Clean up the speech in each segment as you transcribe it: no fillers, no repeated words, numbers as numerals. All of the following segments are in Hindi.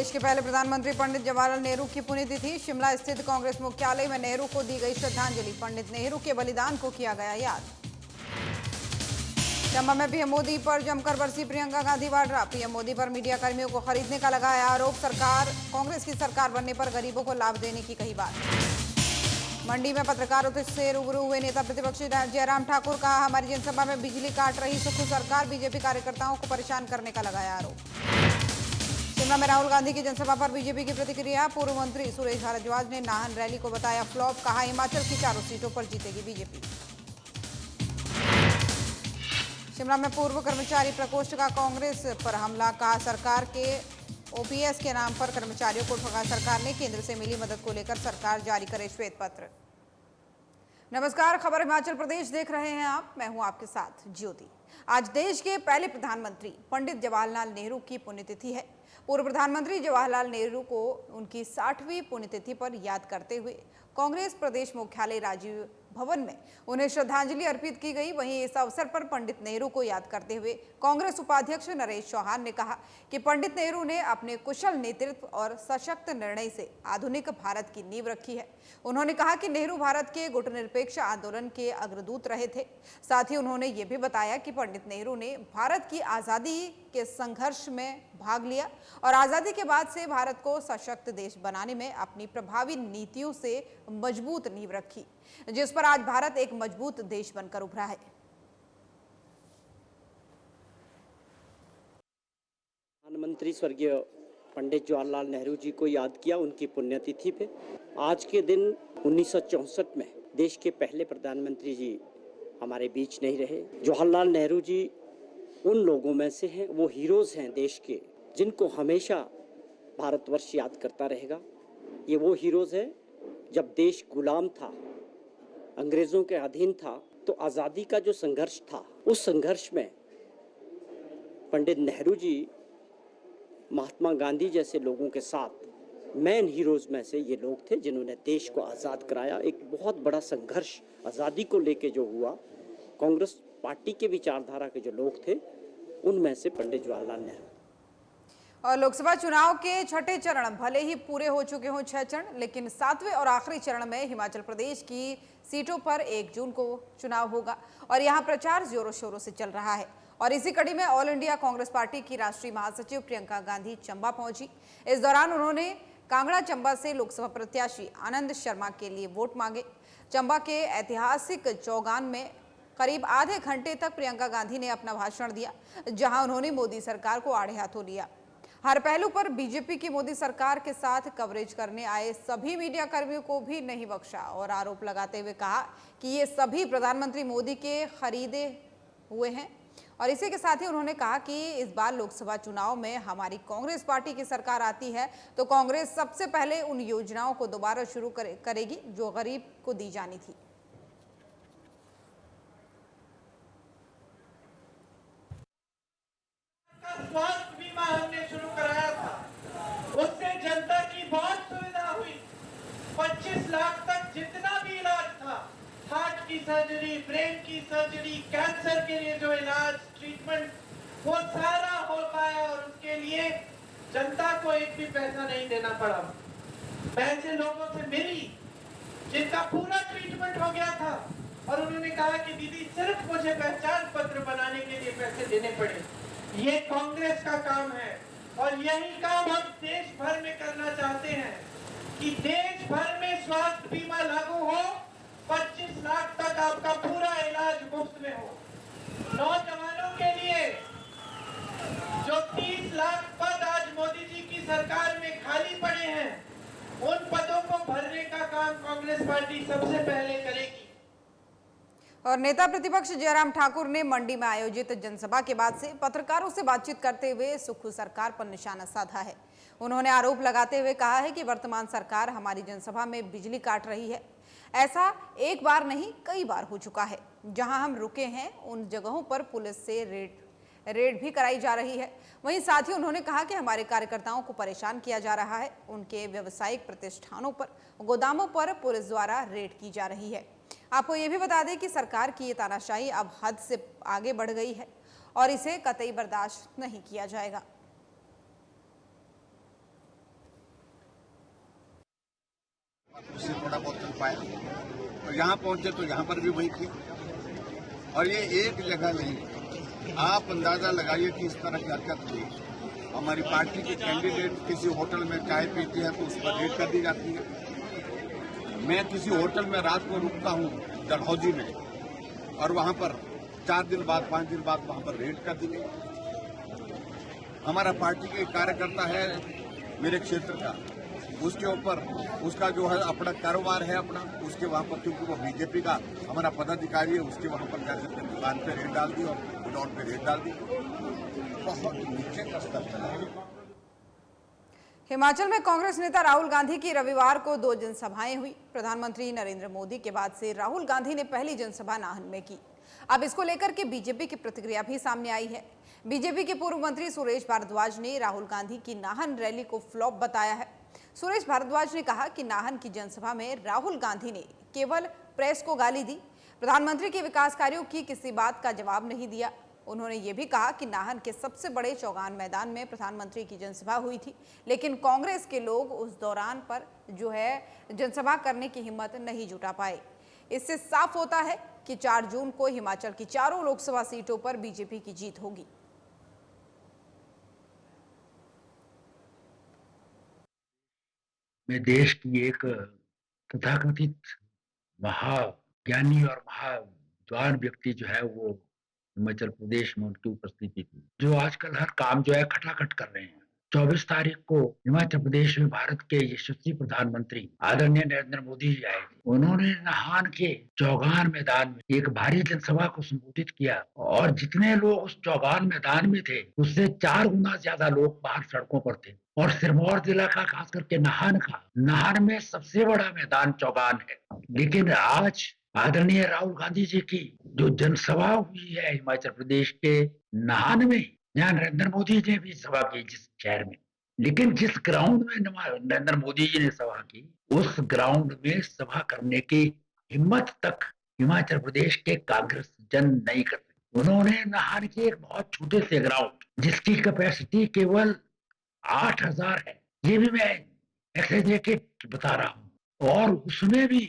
देश के पहले प्रधानमंत्री पंडित जवाहरलाल नेहरू की पुण्यतिथि। शिमला स्थित कांग्रेस मुख्यालय में नेहरू को दी गई श्रद्धांजलि। पंडित नेहरू के बलिदान को किया गया याद। चंबा में पीएम मोदी पर जमकर बरसी प्रियंका गांधी वाड्रा। पीएम मोदी पर मीडिया कर्मियों को खरीदने का लगाया आरोप। सरकार कांग्रेस की सरकार बनने पर गरीबों को लाभ देने की कही बात। मंडी में पत्रकारों से रूबरू हुए नेता प्रतिपक्ष जयराम ठाकुर। कहा, हमारी जनसभा में बिजली काट रही सुखू सरकार। बीजेपी कार्यकर्ताओं को परेशान करने का लगाया आरोप। शिमला में राहुल गांधी की जनसभा पर बीजेपी की प्रतिक्रिया। पूर्व मंत्री सुरेश भारद्वाज ने नाहन रैली को बताया फ्लॉप। कहा, हिमाचल की 4 सीटों पर जीतेगी बीजेपी। शिमला में पूर्व कर्मचारी प्रकोष्ठ का कांग्रेस पर हमला। कहा, सरकार के ओपीएस के नाम पर कर्मचारियों को ठगा सरकार ने। केंद्र से मिली मदद को लेकर सरकार जारी करे श्वेत पत्र। नमस्कार, खबर हिमाचल प्रदेश देख रहे हैं आप। मैं हूं आपके साथ ज्योति। आज देश के पहले प्रधानमंत्री पंडित जवाहरलाल नेहरू की पुण्यतिथि है। पूर्व प्रधानमंत्री जवाहरलाल नेहरू को उनकी 60वीं पुण्यतिथि पर याद करते हुए कांग्रेस प्रदेश मुख्यालय राजीव भवन में उन्हें श्रद्धांजलि अर्पित की गई। वहीं इस अवसर पर पंडित नेहरू को याद करते हुए कांग्रेस उपाध्यक्ष नरेश चौहान ने कहा कि पंडित नेहरू ने अपने कुशल नेतृत्व और सशक्त निर्णय से आधुनिक भारत की नींव रखी है। उन्होंने कहा कि नेहरू भारत के गुटनिरपेक्ष आंदोलन के अग्रदूत रहे थे। साथ ही उन्होंने ये भी बताया कि पंडित नेहरू ने भारत की आज़ादी के संघर्ष में भाग लिया और आज़ादी के बाद से भारत को सशक्त देश बनाने में अपनी प्रभावी नीतियों से मजबूत नींव रखी, जिस पर आज भारत एक मजबूत देश बनकर उभरा है। प्रधानमंत्री स्वर्गीय पंडित जवाहरलाल नेहरू जी को याद किया उनकी पुण्यतिथि पे। आज के दिन 1964 में देश के पहले प्रधानमंत्री जी हमारे बीच नहीं रहे। जवाहरलाल नेहरू जी उन लोगों में से हैं, वो हीरोज़ हैं देश के, जिनको हमेशा भारतवर्ष याद करता रहेगा। ये वो हीरोज़ हैं, जब देश गुलाम था, अंग्रेज़ों के अधीन था, तो आज़ादी का जो संघर्ष था, उस संघर्ष में पंडित नेहरू जी महात्मा गांधी जैसे लोगों के साथ मेन हीरोज़ में से ये लोग थे, जिन्होंने देश को आज़ाद कराया। एक बहुत बड़ा संघर्ष आज़ादी को लेके जो हुआ, कांग्रेस पार्टी के विचारधारा के जो लोग थे, उनमें से पंडित जवाहरलाल नेहरू। और लोकसभा चुनाव के छठे चरण भले ही पूरे हो चुके हों 6 चरण, लेकिन 7वें और आखिरी चरण में हिमाचल प्रदेश की सीटों पर 1 जून को चुनाव होगा और यहां प्रचार जोरों शोरों से चल रहा है। और इसी कड़ी में ऑल इंडिया कांग्रेस पार्टी की राष्ट्रीय महासचिव प्रियंका गांधी चंबा पहुंची। इस दौरान उन्होंने कांगड़ा चंबा से लोकसभा प्रत्याशी आनंद शर्मा के लिए वोट मांगे। चंबा के ऐतिहासिक चौगान में करीब आधे घंटे तक प्रियंका गांधी ने अपना भाषण दिया, जहां उन्होंने मोदी सरकार को आड़े हाथों लिया। हर पहलू पर बीजेपी की मोदी सरकार के साथ कवरेज करने आए सभी मीडिया कर्मियों को भी नहीं बख्शा और आरोप लगाते हुए कहा कि ये सभी प्रधानमंत्री मोदी के खरीदे हुए हैं। और इसी के साथ ही उन्होंने कहा कि इस बार लोकसभा चुनाव में हमारी कांग्रेस पार्टी की सरकार आती है तो कांग्रेस सबसे पहले उन योजनाओं को दोबारा शुरू करेगी जो गरीब को दी जानी थी। स्वास्थ्य बीमा हमने शुरू कराया था, उससे जनता की बहुत सुविधा हुई। 25 लाख तक जितना भी इलाज था, हार्ट की सर्जरी, ब्रेन की सर्जरी, कैंसर के लिए जो इलाज ट्रीटमेंट, वो सारा हो पाया और उसके लिए जनता को एक भी पैसा नहीं देना पड़ा। पैसे लोगों से मिली जिनका पूरा ट्रीटमेंट हो गया था और उन्होंने कहा कि दीदी सिर्फ मुझे पहचान पत्र बनाने के लिए पैसे देने पड़े। ये कांग्रेस का काम है और यही काम हम देश भर में करना चाहते हैं कि देश भर में स्वास्थ्य बीमा लागू हो, 25 लाख तक आपका पूरा इलाज मुफ्त में हो। नौजवानों के लिए जो 30 लाख पद आज मोदी जी की सरकार में खाली पड़े हैं, उन पदों को भरने का काम कांग्रेस पार्टी सबसे पहले करेगी। और नेता प्रतिपक्ष जयराम ठाकुर ने मंडी में आयोजित जनसभा के बाद से पत्रकारों से बातचीत करते हुए सुक्खू सरकार पर निशाना साधा है। उन्होंने आरोप लगाते हुए कहा है कि वर्तमान सरकार हमारी जनसभा में बिजली काट रही है। ऐसा एक बार नहीं, कई बार हो चुका है। जहां हम रुके हैं उन जगहों पर पुलिस से रेड भी कराई जा रही है। वहीं साथ ही उन्होंने कहा कि हमारे कार्यकर्ताओं को परेशान किया जा रहा है। उनके व्यावसायिक प्रतिष्ठानों पर, गोदामों पर पुलिस द्वारा रेड की जा रही है। आपको ये भी बता दें कि सरकार की ये तानाशाही अब हद से आगे बढ़ गई है और इसे कतई बर्दाश्त नहीं किया जाएगा। ऑफिस से थोड़ा बहुत चल पाया, और यहाँ पहुंचे तो यहाँ पर भी वही थी। और ये एक जगह नहीं, आप अंदाजा लगाइए कि इस तरह की हरकत हुई। हमारी पार्टी के कैंडिडेट किसी होटल में चाय पीते हैं तो उस पर रेड कर दी जाती है। मैं किसी होटल में रात को रुकता हूँ डलहौजी में, और वहाँ पर 4 दिन बाद 5 दिन बाद वहाँ पर रेड कर दी गई। हमारा पार्टी के कार्यकर्ता है मेरे क्षेत्र का, उसके ऊपर उसका जो है अपना कारोबार है अपना, उसके वहाँ पर क्योंकि वो बीजेपी का हमारा पदाधिकारी है, उसके वहाँ पर जाकर दुकान पे रेड डाल दी और गोडाउन पे रेड डाल दी। बहुत नीचे का स्तर चला। हिमाचल में कांग्रेस नेता राहुल गांधी की रविवार को 2 जनसभाएं हुई। प्रधानमंत्री नरेंद्र मोदी के बाद से राहुल गांधी ने पहली जनसभा नाहन में की। अब इसको लेकर के बीजेपी की प्रतिक्रिया भी सामने आई है। बीजेपी के पूर्व मंत्री सुरेश भारद्वाज ने राहुल गांधी की नाहन रैली को फ्लॉप बताया है। सुरेश भारद्वाज ने कहा कि नाहन की जनसभा में राहुल गांधी ने केवल प्रेस को गाली दी, प्रधानमंत्री के विकास कार्यों की किसी बात का जवाब नहीं दिया। उन्होंने ये भी कहा कि नाहन के सबसे बड़े चौगान मैदान में प्रधानमंत्री की जनसभा हुई थी, लेकिन कांग्रेस के लोग उस दौरान पर जो है जनसभा करने की हिम्मत नहीं जुटा पाए। इससे साफ होता है कि 4 जून को हिमाचल की चारों लोकसभा सीटों पर बीजेपी की जीत होगी। में देश की एक तथाकथित महाज्ञानी और महाविद्वान व्यक्ति जो है वो हिमाचल प्रदेश में उनकी उपस्थिति थी, जो आजकल हर काम जो है खटाखट कर रहे हैं। 24 तारीख को हिमाचल प्रदेश में भारत के यशस्वी प्रधानमंत्री आदरणीय नरेंद्र मोदी जी आए थे। उन्होंने नाहन के चौगान मैदान में एक भारी जनसभा को संबोधित किया, और जितने लोग उस चौगान मैदान में थे उससे 4 गुना ज्यादा लोग बाहर सड़कों पर थे। और सिरमौर जिला का, खास करके नाहन में सबसे बड़ा मैदान चौगान है। लेकिन आज आदरणीय राहुल गांधी जी की जो जनसभा हुई है हिमाचल प्रदेश के नाहन में, जहाँ नरेंद्र मोदी जी ने भी सभा की जिस शहर में, लेकिन जिस ग्राउंड में नरेंद्र मोदी जी ने सभा की, उस ग्राउंड में सभा करने की हिम्मत तक हिमाचल प्रदेश के कांग्रेस जन नहीं कर सके। उन्होंने नाहन के एक बहुत छोटे से ग्राउंड, जिसकी कैपेसिटी केवल 8,000 है, ये भी मैं एक्सेजरेटेड बता रहा हूँ, और उसमें भी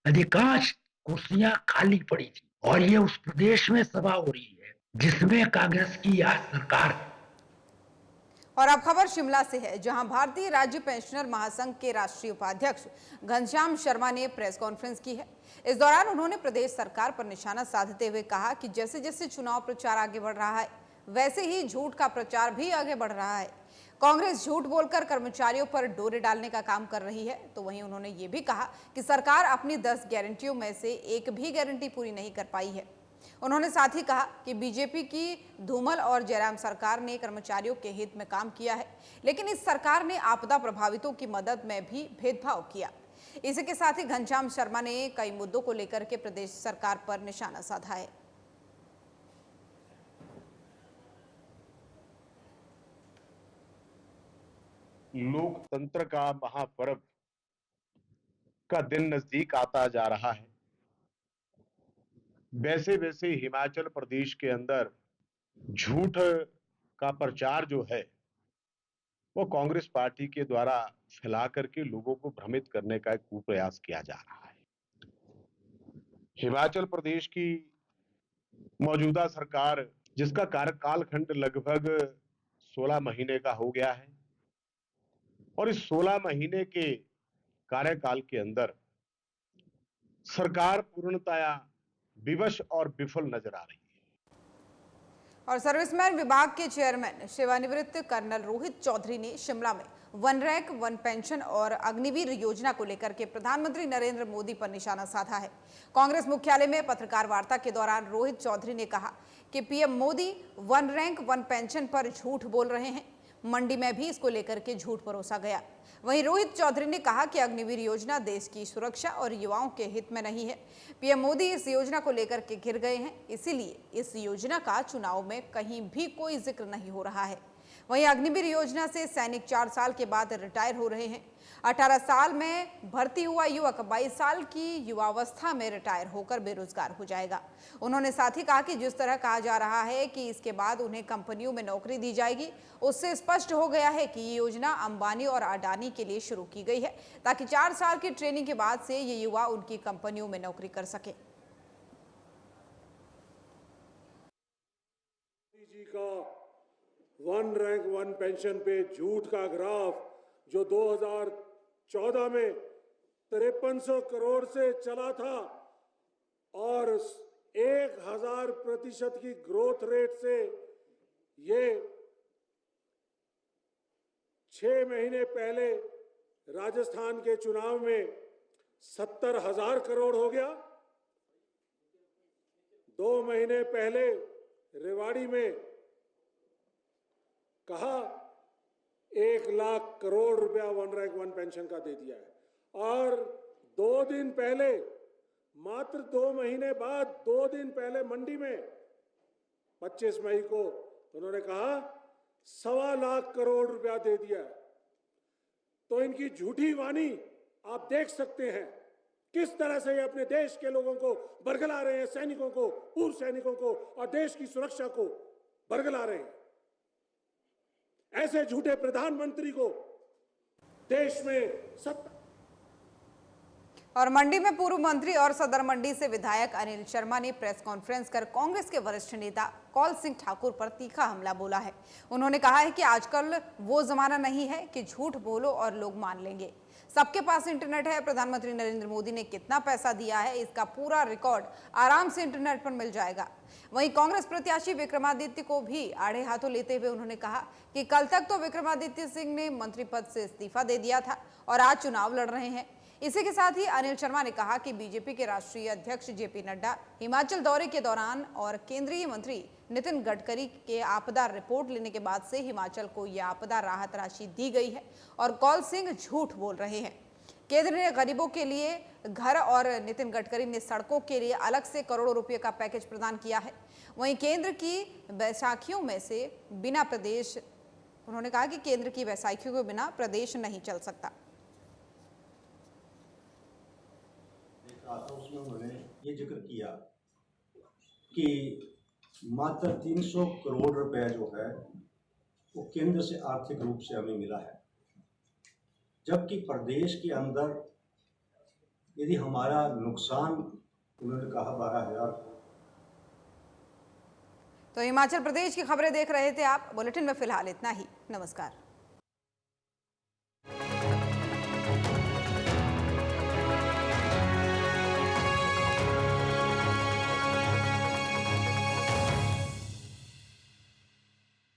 अधिकांश कुर्सियां खाली पड़ी थी। और ये उस प्रदेश में सभा हो रही है जिसमें कांग्रेस की आज सरकार है। और अब खबर शिमला से है, जहां भारतीय राज्य पेंशनर महासंघ के राष्ट्रीय उपाध्यक्ष घनश्याम शर्मा ने प्रेस कॉन्फ्रेंस की है। इस दौरान उन्होंने प्रदेश सरकार पर निशाना साधते हुए कहा कि जैसे जैसे चुनाव प्रचार आगे बढ़ रहा है, वैसे ही झूठ का प्रचार भी आगे बढ़ रहा है। कांग्रेस झूठ बोलकर कर्मचारियों पर डोरे डालने का काम कर रही है। तो वहीं उन्होंने ये भी कहा कि सरकार अपनी 10 गारंटियों में से एक भी गारंटी पूरी नहीं कर पाई है। उन्होंने साथ ही कहा कि बीजेपी की धूमल और जयराम सरकार ने कर्मचारियों के हित में काम किया है, लेकिन इस सरकार ने आपदा प्रभावितों की मदद में भी भेदभाव किया। इसी के साथ ही घनश्याम शर्मा ने कई मुद्दों को लेकर के प्रदेश सरकार पर निशाना साधा है। लोकतंत्र का महापर्व का दिन नजदीक आता जा रहा है। वैसे वैसे हिमाचल प्रदेश के अंदर झूठ का प्रचार जो है वो कांग्रेस पार्टी के द्वारा फैला करके लोगों को भ्रमित करने का एक कुप्रयास किया जा रहा है। हिमाचल प्रदेश की मौजूदा सरकार, जिसका कार्यकाल खंड लगभग 16 महीने का हो गया है, और इस 16 महीने के कार्यकाल के अंदर सरकार पूर्णतया विवश और विफल नजर आ रही है। और सर्विसमैन विभाग के चेयरमैन सेवानिवृत्त कर्नल रोहित चौधरी ने शिमला में वन रैंक वन पेंशन और अग्निवीर योजना को लेकर के प्रधानमंत्री नरेंद्र मोदी पर निशाना साधा है। कांग्रेस मुख्यालय में पत्रकार वार्ता के दौरान रोहित चौधरी ने कहा कि PM Modi one rank one pension पर झूठ बोल रहे हैं। मंडी में भी इसको लेकर के झूठ परोसा गया। वहीं रोहित चौधरी ने कहा कि अग्निवीर योजना देश की सुरक्षा और युवाओं के हित में नहीं है। पीएम मोदी इस योजना को लेकर के घिर गए हैं, इसीलिए इस योजना का चुनाव में कहीं भी कोई जिक्र नहीं हो रहा है। वहीं अग्निवीर योजना से सैनिक 4 साल के बाद रिटायर हो रहे हैं। 18 साल में भर्ती हुआ युवक 22 साल की युवावस्था में रिटायर होकर बेरोजगार हो जाएगा। उन्होंने साथ ही कहा कि जिस तरह कहा जा रहा है कि इसके बाद उन्हें कंपनियों में नौकरी दी जाएगी, उससे स्पष्ट हो गया है कि ये योजना अंबानी और अडानी के लिए शुरू की गई है, ताकि 4 साल की ट्रेनिंग के बाद से ये युवा उनकी कंपनियों में नौकरी कर सके। जी का वन रैंक वन पेंशन पे झूठ का ग्राफ जो 2014 में 5300 करोड़ से चला था और 1000% की ग्रोथ रेट से ये 6 महीने पहले राजस्थान के चुनाव में 70,000 करोड़ हो गया। 2 महीने पहले रेवाड़ी में कहा 1 लाख करोड़ रुपया वन रैंक वन पेंशन का दे दिया है और 2 दिन पहले, मात्र 2 महीने बाद 2 दिन पहले मंडी में 25 मई को उन्होंने कहा 1.25 लाख करोड़ रुपया दे दिया है। तो इनकी झूठी वाणी आप देख सकते हैं किस तरह से ये अपने देश के लोगों को बरगला रहे हैं, सैनिकों को, पूर्व सैनिकों को और देश की सुरक्षा को बरगला रहे हैं। ऐसे झूठे प्रधानमंत्री को देश में सत्ता। और मंडी में पूर्व मंत्री और सदर मंडी से विधायक अनिल शर्मा ने प्रेस कॉन्फ्रेंस कर कांग्रेस के वरिष्ठ नेता कौल सिंह ठाकुर पर तीखा हमला बोला है। उन्होंने कहा है कि आजकल वो जमाना नहीं है कि झूठ बोलो और लोग मान लेंगे। सबके पास इंटरनेट है। प्रधानमंत्री नरेंद्र मोदी ने कितना पैसा दिया है, इसका पूरा रिकॉर्ड आराम से इंटरनेट पर मिल जाएगा। वहीं कांग्रेस प्रत्याशी विक्रमादित्य को भी आड़े हाथों लेते हुए उन्होंने कहा कि कल तक तो विक्रमादित्य सिंह ने मंत्री पद से इस्तीफा दे दिया था और आज चुनाव लड़ रहे हैं। इसी के साथ ही अनिल शर्मा ने कहा कि बीजेपी के राष्ट्रीय अध्यक्ष जेपी नड्डा हिमाचल दौरे के दौरान और केंद्रीय मंत्री नितिन गडकरी के आपदा रिपोर्ट लेने के बाद से हिमाचल को यह आपदा राहत राशि दी गई है और कौल सिंह झूठ बोल रहे हैं। केंद्र ने गरीबों के लिए घर और नितिन गडकरी ने सड़कों के लिए अलग से करोड़ों रुपए का पैकेज प्रदान किया है। वहीं केंद्र की बैसाखियों में से बिना प्रदेश, उन्होंने कहा कि केंद्र की बैसाखियों के बिना प्रदेश नहीं चल सकता। उसमें उन्होंने ये जिक्र किया कि मात्र 300 करोड़ रुपए जो है वो केंद्र से आर्थिक रूप से हमें मिला है, जबकि प्रदेश के अंदर यदि हमारा नुकसान, उन्होंने कहा 12,000। तो हिमाचल प्रदेश की खबरें देख रहे थे आप। बुलेटिन में फिलहाल इतना ही। नमस्कार।